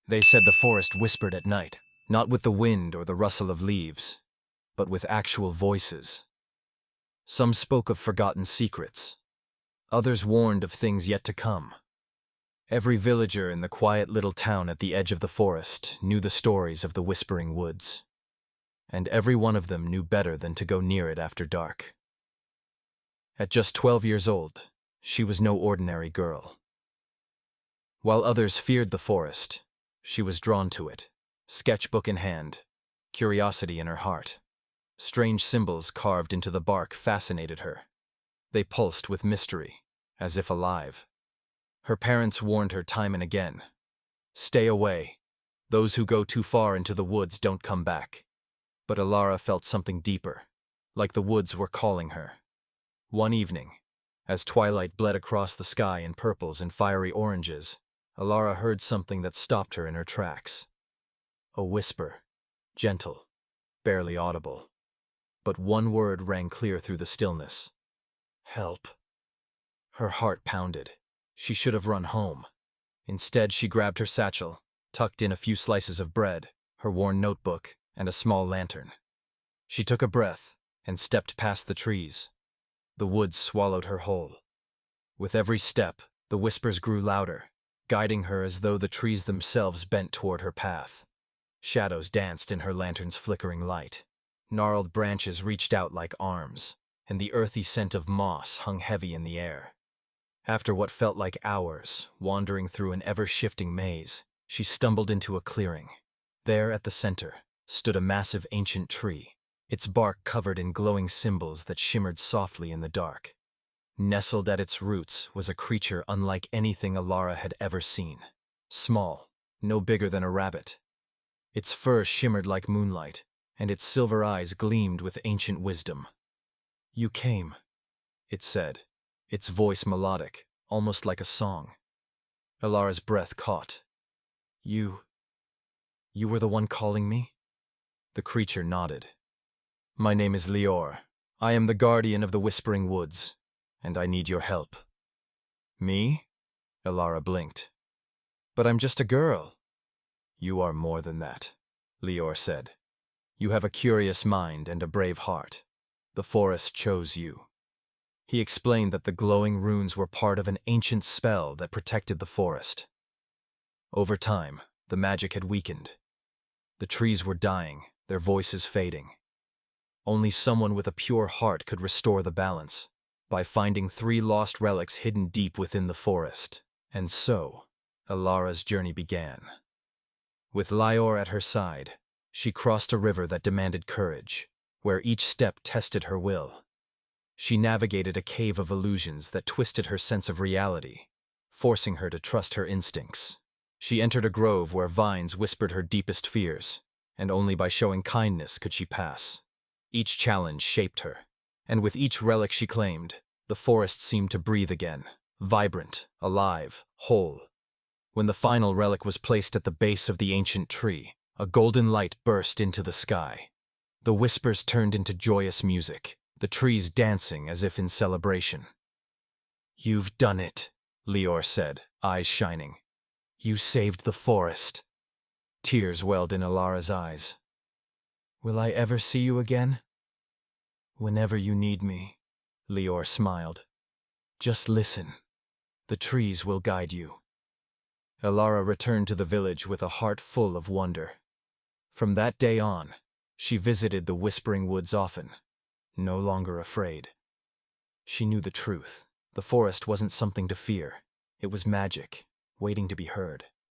They said the forest whispered at night, not with the wind or the rustle of leaves, but with actual voices. Some spoke of forgotten secrets. Others warned of things yet to come. Every villager in the quiet little town at the edge of the forest knew the stories of the Whispering Woods, and every one of them knew better than to go near it after dark. At just 12 years old, she was no ordinary girl. While others feared the forest, she was drawn to it, sketchbook in hand, curiosity in her heart. Strange symbols carved into the bark fascinated her. They pulsed with mystery, as if alive. Her parents warned her time and again. Stay away. Those who go too far into the woods don't come back. But Alara felt something deeper, like the woods were calling her. One evening, as twilight bled across the sky in purples and fiery oranges, Alara heard something that stopped her in her tracks. A whisper, gentle, barely audible. But one word rang clear through the stillness. Help. Her heart pounded. She should have run home. Instead, she grabbed her satchel, tucked in a few slices of bread, her worn notebook, and a small lantern. She took a breath and stepped past the trees. The woods swallowed her whole. With every step, the whispers grew louder, guiding her as though the trees themselves bent toward her path. Shadows danced in her lantern's flickering light. Gnarled branches reached out like arms, and the earthy scent of moss hung heavy in the air. After what felt like hours, wandering through an ever-shifting maze, she stumbled into a clearing. There, at the center, stood a massive ancient tree, its bark covered in glowing symbols that shimmered softly in the dark. Nestled at its roots was a creature unlike anything Alara had ever seen. Small, no bigger than a rabbit. Its fur shimmered like moonlight, and its silver eyes gleamed with ancient wisdom. "You came," it said, its voice melodic, almost like a song. Alara's breath caught. You were the one calling me?" The creature nodded. "My name is Lior. I am the guardian of the Whispering Woods, and I need your help." "Me?" Alara blinked. "But I'm just a girl." "You are more than that," Lior said. "You have a curious mind and a brave heart. The forest chose you." He explained that the glowing runes were part of an ancient spell that protected the forest. Over time, the magic had weakened. The trees were dying, their voices fading. Only someone with a pure heart could restore the balance, by finding 3 lost relics hidden deep within the forest. And so, Alara's journey began. With Lior at her side, she crossed a river that demanded courage, where each step tested her will. She navigated a cave of illusions that twisted her sense of reality, forcing her to trust her instincts. She entered a grove where vines whispered her deepest fears, and only by showing kindness could she pass. Each challenge shaped her, and with each relic she claimed, the forest seemed to breathe again, vibrant, alive, whole. When the final relic was placed at the base of the ancient tree, a golden light burst into the sky. The whispers turned into joyous music, the trees dancing as if in celebration. "You've done it," Lior said, eyes shining. "You saved the forest." Tears welled in Alara's eyes. "Will I ever see you again?" "Whenever you need me," Lior smiled. "Just listen. The trees will guide you." Alara returned to the village with a heart full of wonder. From that day on, she visited the Whispering Woods often, no longer afraid. She knew the truth. The forest wasn't something to fear. It was magic, waiting to be heard.